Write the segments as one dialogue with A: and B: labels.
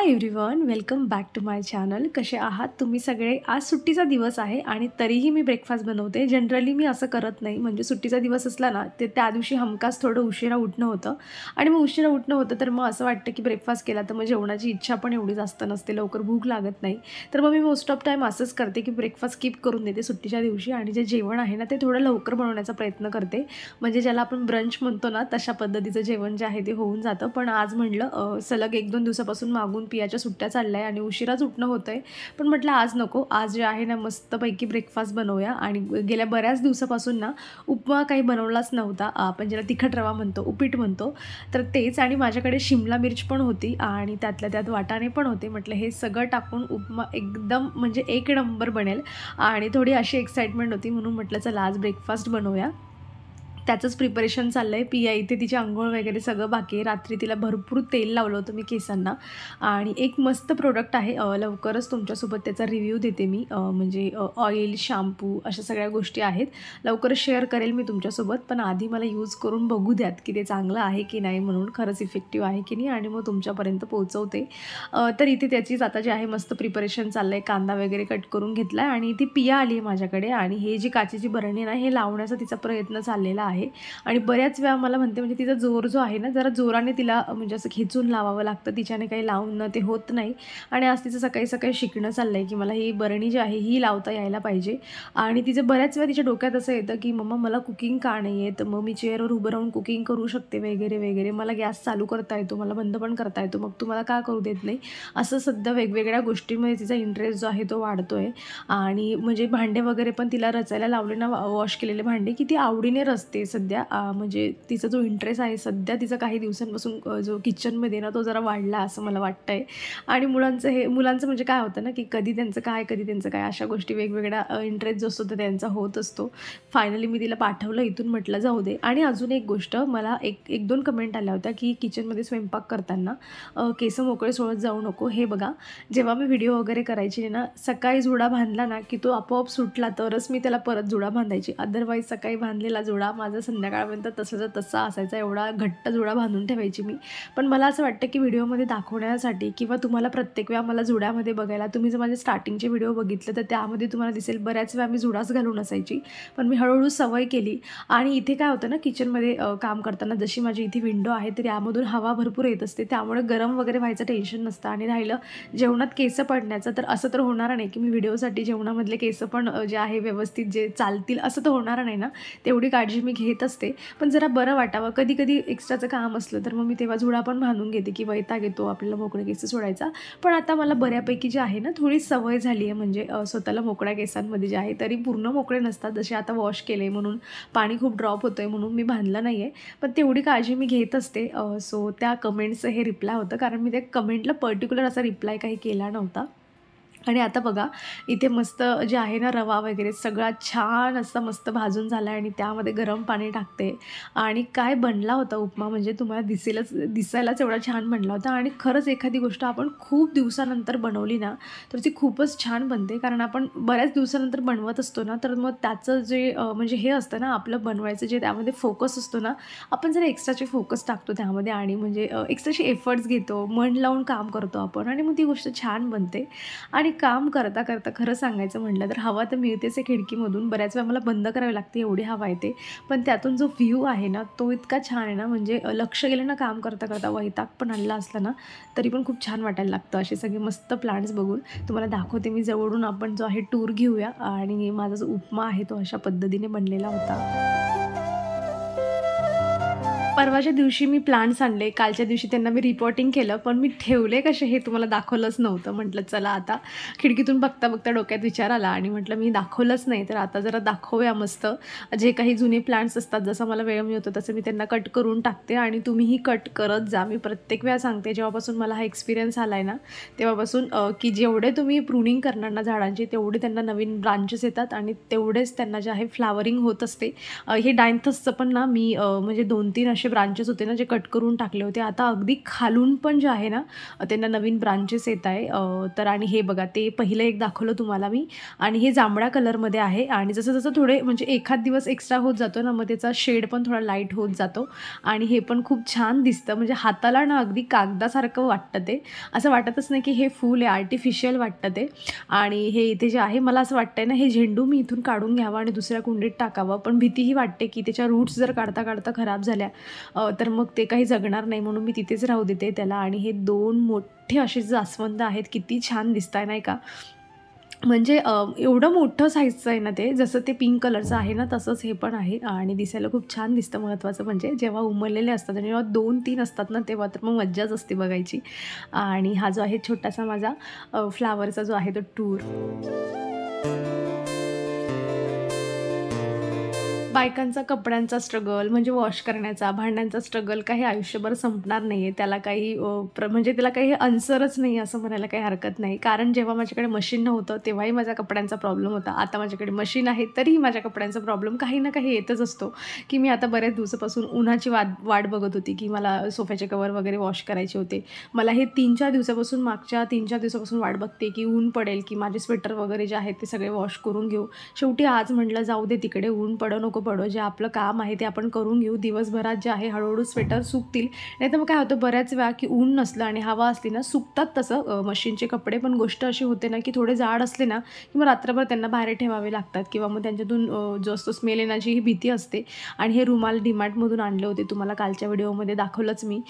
A: Everyone, welcome back to my channel. कसे आहात तुम्ही सगळे? आज सुट्टीचा दिवस आहे आणि तरीही मी ब्रेकफास्ट बनवते. जनरली मी असं करत नाही, म्हणजे सुट्टीचा दिवस असला ना ते त्या दिवशी हमखास थोडं उशिरा उठणं होतं आणि मग उशिरा उठणं होतं तर मग असं वाटतं की ब्रेकफास्ट केला तर मग जेवणाची इच्छा पण एवढी जास्त नसते, लवकर भूक लागत नाही. तर मग मी मोस्ट ऑफ टाईम असंच करते की ब्रेकफास्ट स्किप करून देते सुट्टीच्या दिवशी आणि जे जेवण आहे ना ते थोडं लवकर बनवण्याचा प्रयत्न करते. म्हणजे ज्याला आपण ब्रंच म्हणतो ना तशा पद्धतीचं जेवण जे आहे ते होऊन जातं. पण आज म्हटलं सलग 1-2 दिवसापासून मागून पियाच्या सुट्ट्या चालल्या आणि उशिराच उठणं होतंय. पण म्हटलं आज नको, आज जे आहे ना मस्तपैकी ब्रेकफास्ट बनवूया. आणि गेल्या बऱ्याच दिवसापासून ना उपमा काही बनवलाच नव्हता. आपण ज्याला तिखट रवा म्हणतो, उपीट म्हणतो, तर तेच. आणि माझ्याकडे शिमला मिर्च पण होती आणि त्यातल्या त्यात वाटाणे पण होते. म्हटलं हे सगळं टाकून उपमा एकदम म्हणजे एक नंबर बनेल आणि थोडी अशी एक्साइटमेंट होती म्हणून म्हटलं चला आज ब्रेकफास्ट बनवूया. त्याचंच प्रिपरेशन चाललं आहे. पिया इथे तिची अंघोळ वगैरे सगळं बाकी आहे. रात्री तिला भरपूर तेल लावलं होतं मी केसांना आणि एक मस्त प्रोडक्ट आहे, लवकरच तुमच्यासोबत त्याचा रिव्ह्यू देते मी. म्हणजे ऑइल, शॅम्पू अशा सगळ्या गोष्टी आहेत. लवकरच शेअर करेल मी तुमच्यासोबत. पण आधी मला यूज करून बघू द्यात की ते चांगलं आहे की नाही, म्हणून खरंच इफेक्टिव्ह आहे की नाही, आणि मग तुमच्यापर्यंत पोहोचवते. तर इथे त्याचीच आता जे आहे मस्त प्रिपरेशन चाललं आहे. कांदा वगैरे कट करून घेतला आहे आणि ती पिया आली आहे माझ्याकडे आणि हे जी काचेची बरणी ना हे लावण्याचा तिचा प्रयत्न चाललेला आहे. आणि बऱ्याच वेळा मला म्हणते, म्हणजे तिचा जोर जो आहे ना जरा जोराने तिला म्हणजे असं खेचून लावावं लागतं, तिच्याने काही लावून ते होत नाही. आणि आज तिचं सकाळी सकाळी शिकणं चाललं आहे की मला ही बरणी जी आहे ही लावता यायला पाहिजे. आणि तिचं बऱ्याच वेळा तिच्या डोक्यात असं येतं की मम्मा मला कुकिंग का नाही येत, मग मी चेअरवर उभं राहून कुकिंग करू शकते वगैरे वगैरे, मला गॅस चालू करता येतो, मला बंद पण करता येतो, मग तुम्हाला का करू देत नाही. असं सध्या वेगवेगळ्या गोष्टींमध्ये तिचा इंटरेस्ट जो आहे तो वाढतो आहे. आणि म्हणजे भांडे वगैरे पण तिला रचायला लावले ना, वॉश केलेले भांडे, की ती आवडीने रचते सध्या. म्हणजे तिचा जो इंटरेस्ट आहे सध्या तिचा काही दिवसांपासून जो किचनमध्ये ना तो जरा वाढला असं मला वाटतं आहे. आणि मुलांचं म्हणजे काय होतं ना की कधी त्यांचं काय अशा गोष्टी वेगवेगळ्या इंटरेस्ट जो असतो तो त्यांचा होत असतो. फायनली मी तिला पाठवलं इथून, म्हटलं जाऊ दे. आणि अजून एक गोष्ट, मला एक दोन कमेंट आल्या होत्या की किचनमध्ये स्वयंपाक करताना केस मोकळे सोडत जाऊ नको. हे बघा, जेव्हा मी व्हिडिओ वगैरे करायची ना, सकाळी जुडा बांधला ना की तो आपोआप सुटला तरच मी त्याला परत जुडा बांधायची. अदरवाईज सकाळी बांधलेला जुडा माझा संध्याकाळपर्यंत तसाचा तसा असायचा, एवढा घट्ट जुडा बांधून ठेवायची मी. पण मला असं वाटतं की व्हिडिओमध्ये दाखवण्यासाठी किंवा तुम्हाला प्रत्येक वेळा मला जुड्यामध्ये बघायला, तुम्ही जर माझे स्टार्टिंगचे व्हिडिओ बघितले तर त्यामध्ये तुम्हाला दिसेल बऱ्याच वेळा मी जुडाच घालून असायची. पण मी हळूहळू सवय केली. आणि इथे काय होतं ना, किचनमध्ये काम करताना जशी माझी इथे विंडो आहे तर यामधून हवा भरपूर येत असते, त्यामुळे गरम वगैरे व्हायचं टेन्शन नसतं. आणि राहिलं जेवणात केस पडण्याचं, तर असं तर होणार नाही की मी व्हिडिओसाठी जेवणामधले केस पण जे आहे व्यवस्थित जे चालतील असं तर होणार नाही ना, तेवढी काळजी मी घेत असते. पण जरा बरं वाटावं, कधी कधी एक्स्ट्राचं काम असलं तर मग मी तेव्हा जुडा पण बांधून घेते की वैताग येतो आपल्याला मोकळे केस सोडायचा. पण आता मला बऱ्यापैकी जे आहे ना थोडी सवय झाली आहे, म्हणजे स्वतःला मोकळ्या केसांमध्ये जे आहे, तरी पूर्ण मोकळे नसतात, जसे आता वॉश केले म्हणून पाणी खूप ड्रॉप होतं आहे म्हणून मी बांधलं नाही आहे, पण तेवढी काळजी मी घेत असते. सो त्या कमेंट्सचं हे रिप्लाय होतं, कारण मी त्या कमेंटला पर्टिक्युलर असा रिप्लाय काही केला नव्हता. आणि आता बघा, इथे मस्त जे आहे ना रवा वगैरे सगळा छान असा मस्त भाजून झाला आहे आणि त्यामध्ये गरम पाणी टाकते. आणि काय बनला होता उपमा, म्हणजे तुम्हाला दिसायलाच एवढा छान बनला होता. आणि खरंच एखादी गोष्ट आपण खूप दिवसानंतर बनवली ना तर ती खूपच छान बनते, कारण आपण बऱ्याच दिवसानंतर बनवत असतो ना, तर मग त्याचं जे म्हणजे हे असतं ना आपलं बनवायचं जे त्यामध्ये फोकस असतो ना, आपण जरा एक्स्ट्राचे फोकस टाकतो त्यामध्ये आणि म्हणजे एक्स्ट्राचे एफर्ट्स घेतो, मन लावून काम करतो आपण आणि मग ती गोष्ट छान बनते. आणि काम करता करता खरं सांगायचं म्हटलं तर हवा तर मिळतेच आहे खिडकीमधून, बऱ्याच वेळा मला बंद करावी लागते एवढी हवा येते. पण त्यातून जो व्ह्यू आहे ना तो इतका छान आहे ना, म्हणजे लक्ष गेलं ना काम करता करता, वैताग पण आलेला असला ना तरी पण खूप छान वाटायला लागतं. असे सगळे मस्त प्लांट्स बघून तुम्हाला दाखवते मी जवळून, आपण जो आहे टूर घेऊया. आणि माझा जो उपमा आहे तो अशा पद्धतीने बनलेला होता. परवाच्या दिवशी मी प्लांट्स आणले, कालच्या दिवशी त्यांना मी रिपोर्टिंग केलं, पण मी ठेवले कसे हे तुम्हाला दाखवलंच नव्हतं. म्हटलं चला आता खिडकीतून बघता बघता डोक्यात विचार आला आणि म्हटलं मी दाखवलंच नाही, तर आता जरा दाखवूया मस्त. जे काही जुने प्लांट्स असतात, जसं मला वेळ मिळतो तसं मी त्यांना कट करून टाकते आणि तुम्हीही कट करत जा. मी प्रत्येक वेळा सांगते, जेव्हापासून मला हा एक्सपिरियन्स आला आहे ना तेव्हापासून, की जेवढे तुम्ही प्रूनिंग करणार ना झाडांची, तेवढे त्यांना नवीन ब्रांचेस येतात आणि तेवढेच त्यांना जे आहे फ्लावरिंग होत असते. हे डायंथसचं पण ना मी म्हणजे 2-3 असे असे ब्रांचेस होते ना जे कट करून टाकले होते. आता अगदी खालून पण जे आहे ना त्यांना नवीन ब्रांचेस येत आहे. तर आणि हे बघा ते पहिलं एक दाखवलं तुम्हाला मी आणि हे जांभळ्या कलरमध्ये आहे आणि जसं-जसं थोडे म्हणजे एखाद दिवस एक्स्ट्रा होत जातो ना, मग त्याचा शेड पण थोडा लाईट होत जातो आणि हे पण खूप छान दिसतं. म्हणजे हाताला ना अगदी कागदासारखं वाटतं ते. असं वाटतच नाही की हे फूल आहे, आर्टिफिशियल वाटतं ते. आणि हे इथे जे आहे मला असं वाटतंय ना, हे झेंडू मी इथून काढून घ्यावा आणि दुसऱ्या कुंडीत टाकावं. पण भीतीही वाटते की त्याच्या रूट्स जर काढता-काढता खराब झाल्या तर मग ते काही जगणार नाही म्हणून मी तिथेच राहू देते त्याला. आणि हे 2 मोठे असे जास्वंद आहेत, किती छान दिसताय नाही का? म्हणजे एवढं मोठं साईजचं आहे ना ते, जसं ते पिंक कलरचं आहे ना तसंच हे पण आहे आणि दिसायला खूप छान दिसतं. महत्त्वाचं म्हणजे जेव्हा उमललेले असतात आणि जेव्हा 2-3 असतात ना तेव्हा तर मग मज्जाच असते बघायची. आणि हा जो आहे छोटासा माझा फ्लॉवरचा जो आहे तो टूर. बायकांचा कपड्यांचा स्ट्रगल म्हणजे वॉश करण्याचा, भांड्यांचा स्ट्रगल काही आयुष्यभर संपणार नाही आहे. त्याला काही म्हणजे त्याला काही आन्सरच नाही असं म्हणायला काही हरकत नाही. कारण जेव्हा माझ्याकडे मशीन नव्हतं, तेव्हाही माझ्या कपड्यांचा प्रॉब्लेम होता. आता माझ्याकडे मशीन आहे, तरीही माझ्या कपड्यांचा प्रॉब्लेम काही ना काही येतच असतो, की मी आता बऱ्याच दिवसापासून उन्हाची वाट बघत होती, की मला सोफ्याचे कव्हर वगैरे वॉश करायचे होते. मला हे 3-4 दिवसापासून मागच्या 3-4 दिवसापासून वाट बघते, की ऊन पडेल, की माझे स्वेटर वगैरे जे आहेत ते सगळे वॉश करून घेऊ. शेवटी आज म्हटलं जाऊ दे तिकडे, ऊन पडो नको पडो, जे आपलं काम आहे ते आपण करून घेऊ. दिवसभरात जे आहे हळूहळू स्वेटर सुकतील. नाहीतर मग काय होतं बऱ्याच वेळा की ऊन नसलं आणि हवा असली ना सुकतात तसं मशीनचे कपडे. पण गोष्ट अशी होते ना की थोडे जाड असले ना की मग रात्रभर त्यांना बाहेर ठेवावे लागतात किंवा मग त्यांच्यातून जो असतो स्मेल येण्याची ही भीती असते. आणि हे रुमाल डीमार्टमधून आणले होते, तुम्हाला कालच्या व्हिडिओमध्ये दाखवलंच मी.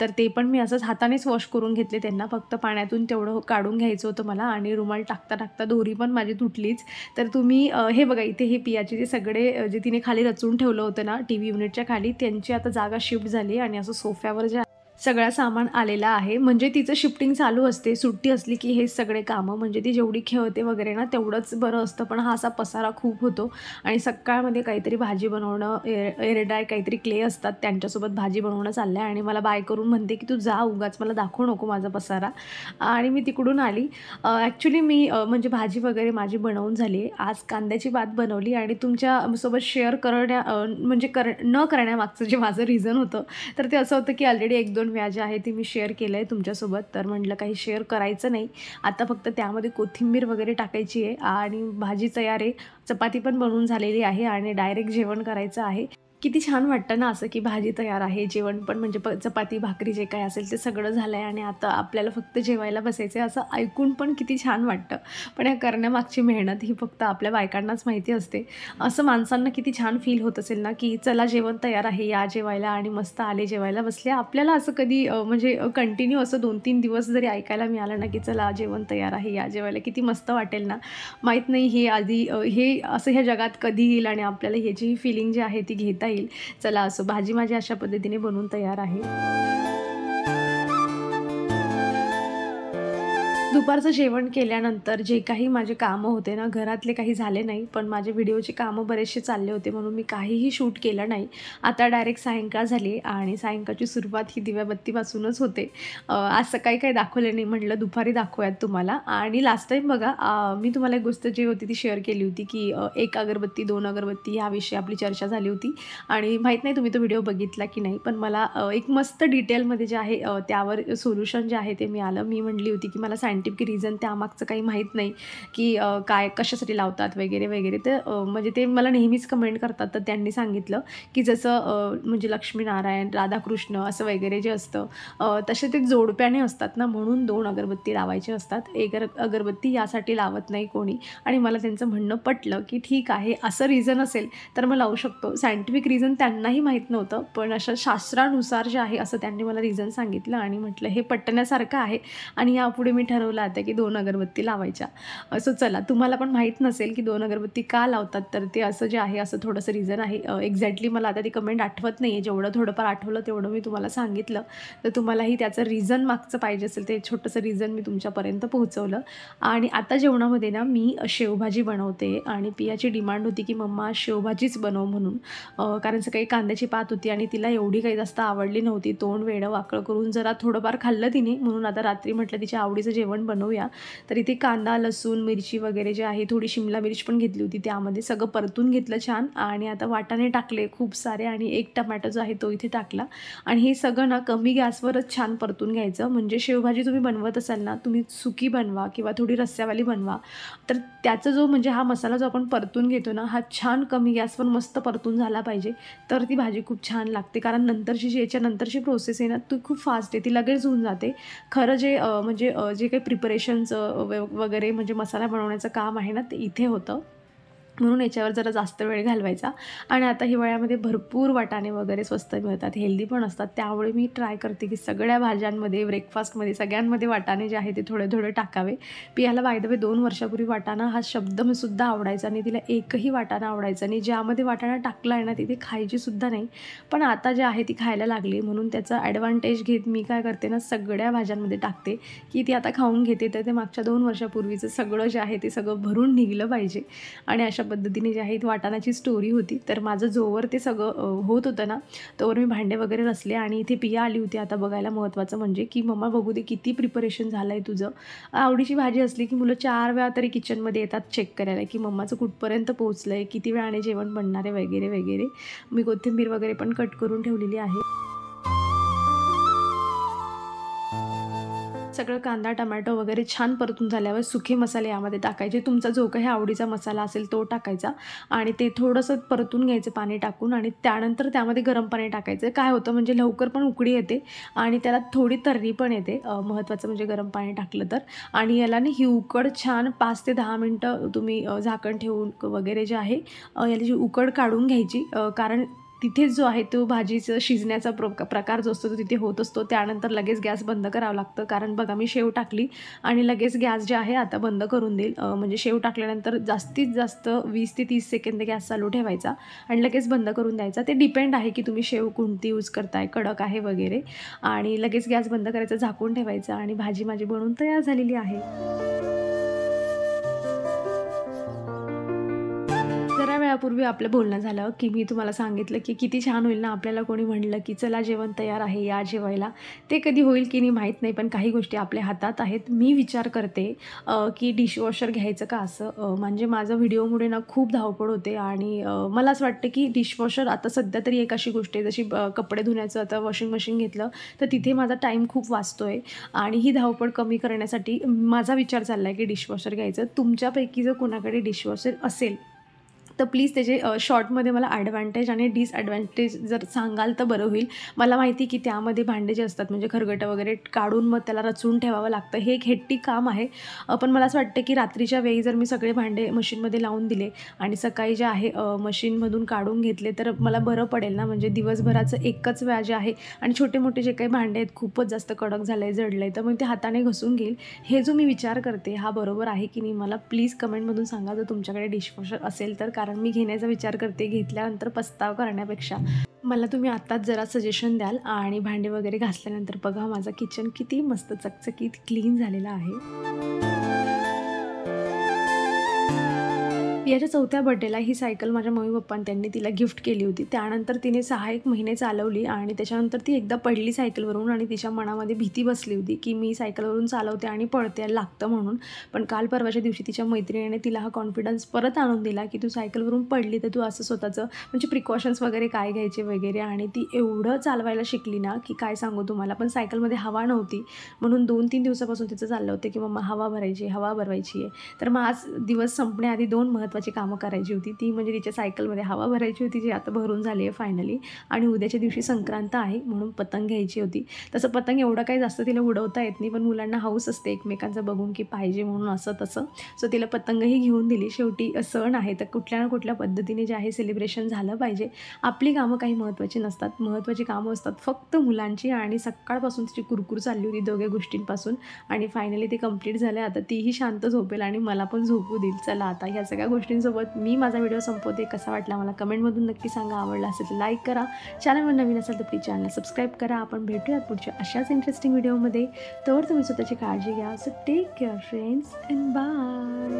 A: तर ते पण मी असंच हातानेच वॉश करून घेतले त्यांना. फक्त पाण्यातून तेवढं काढून घ्यायचं होतं मला आणि रुमाल टाकता दोरी पण माझी तुटलीच. तर तुम्ही हे बघा इथे हे पियाचे जे सगळे जे तिने खाली रचून ठेवलं होतं ना टीव्ही युनिटच्या खाली, त्यांची आता जागा शिफ्ट झाली आणि असं सोफ्यावर जे सगळा सामान आलेला आहे. म्हणजे तिचं शिफ्टिंग चालू असते. सुट्टी असली की हे सगळे कामं म्हणजे ती जेवढी खेळते वगैरे ना तेवढंच बरं असतं. पण हा असा पसारा खूप होतो आणि सकाळमध्ये काहीतरी भाजी बनवणं, एअर ड्राय काहीतरी क्ले असतात त्यांच्यासोबत भाजी बनवणं चाललं आहे आणि मला बाय करून म्हणते की तू जा, उगाच मला दाखवू नको माझा पसारा. आणि मी तिकडून आली. ॲक्च्युली मी म्हणजे भाजी वगैरे माझी बनवून झाली आहे. आज कांद्याची भात बनवली आणि तुमच्यासोबत शेअर म्हणजे न करण्यामागचं जे माझं रिझन होतं, तर ते असं होतं की ऑलरेडी 1-2 वेळा जे आहे ते मी शेअर केलं आहे तुमच्यासोबत. तर म्हटलं काही शेअर करायचं नाही. आता फक्त त्यामध्ये कोथिंबीर वगैरे टाकायची आहे आणि भाजी तयार आहे. चपाती पण बनवून झालेली आहे आणि डायरेक्ट जेवण करायचं आहे. किती छान वाटतं ना असं, की भाजी तयार आहे, जेवण पण म्हणजे चपाती, भाकरी जे काही असेल ते सगळं झालं आहे आणि आता आपल्याला फक्त जेवायला बसायचं आहे, असं ऐकून पण किती छान वाटतं. पण या करण्यामागची मेहनत ही फक्त आपल्या बायकांनाच माहिती असते. असं माणसांना किती छान फील होत असेल ना, की चला जेवण तयार आहे, या जेवायला आणि मस्त आले जेवायला बसले. आपल्याला असं कधी म्हणजे कंटिन्यू असं 2-3 दिवस जरी ऐकायला मिळालं ना, की चला जेवण तयार आहे, या जेवायला, किती मस्त वाटेल ना. माहीत नाही हे आधी हे असं ह्या जगात कधी येईल आणि आपल्याला ह्याची फीलिंग जी आहे ती घेता येईल. चला असो, भाजी माझी अशा पद्धतीने बनवून तयार आहे. दुपारचं जेवण केल्यानंतर जे काही माझे कामं होते ना, घरातले काही झाले नाही, पण माझे व्हिडिओचे कामं बरेचसे चालले होते म्हणून मी काहीही शूट केलं नाही. आता डायरेक्ट सायंकाळ झाली आणि सायंकाळची सुरुवात ही दिव्याबत्तीपासूनच होते. आज सकाळी काही दाखवले नाही, म्हटलं दुपारी दाखवूयात तुम्हाला. आणि लास्ट टाईम बघा मी तुम्हाला एक गोष्ट जी होती ती शेअर केली होती, की 1 अगरबत्ती, 2 अगरबत्ती याविषयी आपली चर्चा झाली होती आणि माहीत नाही तुम्ही तो व्हिडिओ बघितला की नाही, पण मला एक मस्त डिटेलमध्ये जे आहे त्यावर सोल्युशन जे आहे ते मिळालं. मी म्हटली होती की मला सायंटिफिक रिझन त्यामागचं काही माहीत नाही, की काय कशासाठी लावतात वगैरे, वगैरे. तर म्हणजे ते मला नेहमीच कमेंट करतात. तर त्यांनी सांगितलं, की जसं म्हणजे लक्ष्मीनारायण, राधाकृष्ण असं वगैरे जे असतं तसे ते जोडप्याने असतात ना, म्हणून 2 अगरबत्ती लावायचे असतात. 1 अगरबत्ती यासाठी लावत नाही कोणी. आणि मला त्यांचं म्हणणं पटलं, की ठीक आहे असं रिझन असेल तर मग लावू शकतो. सायंटिफिक रिझन त्यांनाही माहीत नव्हतं, पण अशा शास्त्रानुसार जे आहे असं त्यांनी मला रिझन सांगितलं आणि म्हटलं हे पटण्यासारखं आहे आणि यापुढे मी ठरवलं आता की 2 अगरबत्ती लावायच्या. असं चला तुम्हाला पण माहीत नसेल की 2 अगरबत्ती का लावतात, तर ते असं जे आहे असं थोडंसं रिझन आहे. एक्झॅक्टली मला आता ती कमेंट आठवत नाही आहे. जेवढं थोडंफार आठवलं तेवढं मी तुम्हाला सांगितलं. तर तुम्हालाही त्याचं रिझन मागचं पाहिजे असेल ते छोटंसं रिझन मी तुमच्यापर्यंत पोहोचवलं. आणि आता जेवणामध्ये ना मी शेवभाजी बनवते आणि पियाची डिमांड होती की मम्मा शेवभाजीच बनव म्हणून. कारण सकाळी कांद्याची पात होती आणि तिला एवढी काही जास्त आवडली नव्हती. तोंड वेडं वाकडं करून जरा थोडंफार खाल्लं तिने, म्हणून आता रात्री म्हटलं तिच्या आवडीचं जेवण जेवण बनवूया. तर इथे कांदा, लसूण, मिरची वगैरे जे आहे, थोडी शिमला मिर्च पण घेतली होती, त्यामध्ये सगळं परतून घेतलं छान आणि आता वाटाणे टाकले खूप सारे आणि एक टोमॅटो जो आहे तो इथे टाकला आणि हे सगळं ना कमी गॅसवरच छान परतून घ्यायचं. म्हणजे शेवभाजी तुम्ही बनवत असाल ना, तुम्ही सुकी बनवा किंवा थोडी रस्स्यावाली बनवा, तर त्याचा जो म्हणजे हा मसाला जो आपण परतून घेतो ना, हा छान कमी गॅसवर मस्त परतून झाला पाहिजे, तर ती भाजी खूप छान लागते. कारण याच्यानंतरची प्रोसेस आहे ना, ती खूप फास्ट आहे, ती लगेच होऊन जाते. खरं जे काही प्रिपरेशनचं वगैरे म्हणजे मसाला बनवण्याचं काम आहे ना, ते इथे होतं. म्हणून याच्यावर जरा जास्त वेळ घालवायचा. आणि आता हिवाळ्यामध्ये भरपूर वाटाणे वगैरे स्वस्त मिळतात, हेल्दी पण असतात. त्यामुळे मी ट्राय करते की सगळ्या भाज्यांमध्ये, ब्रेकफास्टमध्ये सगळ्यांमध्ये वाटाणे जे आहे ते थोडे टाकावे. पियाला बाय द वे 2 वर्षापूर्वी वाटाणा हा शब्द मी सुद्धा आवडायचा नाही. तिला एकही वाटाणा आवडायचा नाही. ज्यामध्ये वाटाणा टाकला आहे ना, ती खायची सुद्धा नाही. पण आता जे आहे ती खायला लागली. म्हणून त्याचा ॲडव्हान्टेज घेत मी काय करते ना, सगळ्या भाज्यांमध्ये टाकते की ती आता खाऊन घेते. तर ते मागच्या 2 वर्षापूर्वीचं सगळं जे आहे ते सगळं भरून निघलं पाहिजे. आणि अशा पद्धतीने जे आहे वाटाणाची स्टोरी होती. तर माझं जोवर ते सगळं होत होतं ना, तोवर मी भांडे वगैरे घासले आणि इथे पिया आली होती आता बघायला. महत्त्वाचं म्हणजे की मम्मा बघू दे किती प्रिपरेशन झालं आहे तुझं. आवडीची भाजी असली की मुलं 4 वेळा तरी किचनमध्ये येतात चेक करायला की मम्माचं कुठपर्यंत पोहोचलं आहे, किती वेळाने जेवण बनणार आहे वगैरे वगैरे. मी कोथिंबीर वगैरे पण कट करून ठेवलेली आहे. सगळं कांदा, टोमॅटो वगैरे छान परतून झाल्यावर सुके मसाले यामध्ये टाकायचे. तुमचा जो काही आवडीचा मसाला असेल तो टाकायचा आणि ते थोडंसं परतून घ्यायचं पाणी टाकून आणि त्यानंतर त्यामध्ये गरम पाणी टाकायचं. काय होतं म्हणजे लवकर पण उकळी येते आणि त्याला थोडी तर्री पण येते. महत्त्वाचं म्हणजे गरम पाणी टाकलं तर. आणि याला ही उकड छान 5 ते 10 मिनटं तुम्ही झाकण ठेवून वगैरे जे आहे याची उकड काढून घ्यायची. कारण तिथेच जो आहे तो भाजीचं शिजण्याचा प्रकार जो असतो तो तिथे होत असतो. त्यानंतर लगेच गॅस बंद करावं लागतं. कारण बघा मी शेव टाकली आणि लगेच गॅस जे आहे आता बंद करून देईल. म्हणजे शेव टाकल्यानंतर जास्तीत जास्त 20 ते 30 सेकंद गॅस चालू ठेवायचा आणि लगेच बंद करून द्यायचा. ते डिपेंड आहे की तुम्ही शेव कोणती यूज करताय, कडक आहे वगैरे. आणि लगेच गॅस बंद करायचा, झाकून ठेवायचं आणि भाजी माझी बनवून तयार झालेली आहे. जरा वेळापूर्वी आपलं बोलणं झालं, की मी तुम्हाला सांगितलं, की किती छान होईल ना आपल्याला कोणी म्हणलं, की चला जेवण तयार आहे, या जेवायला. ते कधी होईल की नाही माहीत नाही, पण काही गोष्टी आपल्या हातात आहेत. मी विचार करते की डिशवॉशर घ्यायचं का असं. म्हणजे माझं व्हिडिओमुळे ना खूप धावपळ होते आणि मला असं वाटतं, की डिशवॉशर आता सध्या तरी एक अशी गोष्ट आहे, जशी कपडे धुण्याचं आता वॉशिंग मशीन घेतलं, तर तिथे माझा टाईम खूप वाचतोय आणि ही धावपळ कमी करण्यासाठी माझा विचार चालला आहे, की डिशवॉशर घ्यायचं. तुमच्यापैकी जर कोणाकडे डिशवॉशर असेल, तर प्लीज त्याचे शॉर्टमध्ये मला ॲडव्हान्टेज आणि डिसॲडव्हान्टेज जर सांगाल तर बरं होईल. मला माहिती की त्यामध्ये भांडे जे असतात म्हणजे खरगटं वगैरे काढून मग त्याला रचून ठेवावं लागतं. हे एक हेक्टिक काम आहे. पण मला असं वाटतं की रात्रीच्या वेळी जर मी सगळे भांडे मशीनमध्ये लावून दिले आणि सकाळी जे आहे मशीनमधून काढून घेतले तर मला बरं पडेल ना. म्हणजे दिवसभराचं एकच वेळा जे आहे आणि छोटे मोठे जे काही भांडे आहेत खूपच जास्त कडक झालं आहे, जडलं आहे, तर मग ते हाताने घसून घेईल. हे जो मी विचार करते हा बरोबर आहे की नाही मला प्लीज कमेंटमधून सांगा जर तुमच्याकडे डिशवॉशर असेल तर. कारण मी घेण्याचा विचार करते, घेतल्यानंतर पस्ताव करण्यापेक्षा. मला तुम्ही आत्ताच जरा सजेशन द्याल आणि भांडे वगैरे घासल्यानंतर बघा माझं किचन किती मस्त चकचकीत क्लीन झालेलं आहे. याच्या 4थ्या बर्थडेला ही सायकल माझ्या मम्मी-पप्पांनी त्यांनी तिला गिफ्ट केली होती. त्यानंतर तिने 6-1 महिने चालवली आणि त्याच्यानंतर ती एकदा पडली सायकलवरून आणि तिच्या मनामध्ये भीती बसली होती, की मी सायकलवरून चालवते आणि पडते, लागतं म्हणून. पण काल परवाच्या दिवशी तिच्या मैत्रिणीने तिला हा कॉन्फिडन्स परत आणून दिला, की तू सायकलवरून पडली तर तू असं स्वतःचं म्हणजे प्रिकॉशन्स वगैरे काय घ्यायचे वगैरे. आणि ती एवढं चालवायला शिकली ना, की काय सांगू तुम्हाला. पण सायकलमध्ये हवा नव्हती म्हणून 2-3 दिवसापासून तिचं चाललं होतं, की मम्मा हवा भरायची, हवा भरवायची आहे. तर मग आज दिवस संपण्याआधी 2 महत्त्वाची कामं करायची होती. ती म्हणजे तिच्या सायकलमध्ये हवा भरायची होती, जी आता भरून झाली आहे फायनली. आणि उद्याच्या दिवशी संक्रांत आहे म्हणून पतंग घ्यायची होती. तसं पतंग एवढं काही जास्त तिला उडवता येत नाही, पण मुलांना हौस असते एकमेकांचं बघून की पाहिजे म्हणून असं तसं. सो तिला पतंगही घेऊन दिली. शेवटी सण आहे तर कुठल्या ना कुठल्या पद्धतीने जे आहे सेलिब्रेशन झालं पाहिजे. आपली कामं काही महत्त्वाची नसतात, महत्त्वाची कामं असतात फक्त मुलांची. आणि सकाळपासून तिची कुरकुर चालली होती दोघे गोष्टींपासून आणि फायनली ते कंप्लीट झालं. आता तीही शांत झोपेल आणि मला पण झोपू देईल. चला आता ह्या सगळ्या गोष्टींसोबत मी माझा व्हिडिओ संपवते. कसा वाटला मला कमेंटमधून नक्की सांगा. आवडला असेल तर लाईक करा. चॅनलवर नवीन असेल तर प्लीज चॅनल सबस्क्राईब करा. आपण भेटूयात पुढच्या अशाच इंटरेस्टिंग व्हिडिओमध्ये. तर तुम्ही स्वतःची काळजी घ्या. So take care friends and bye.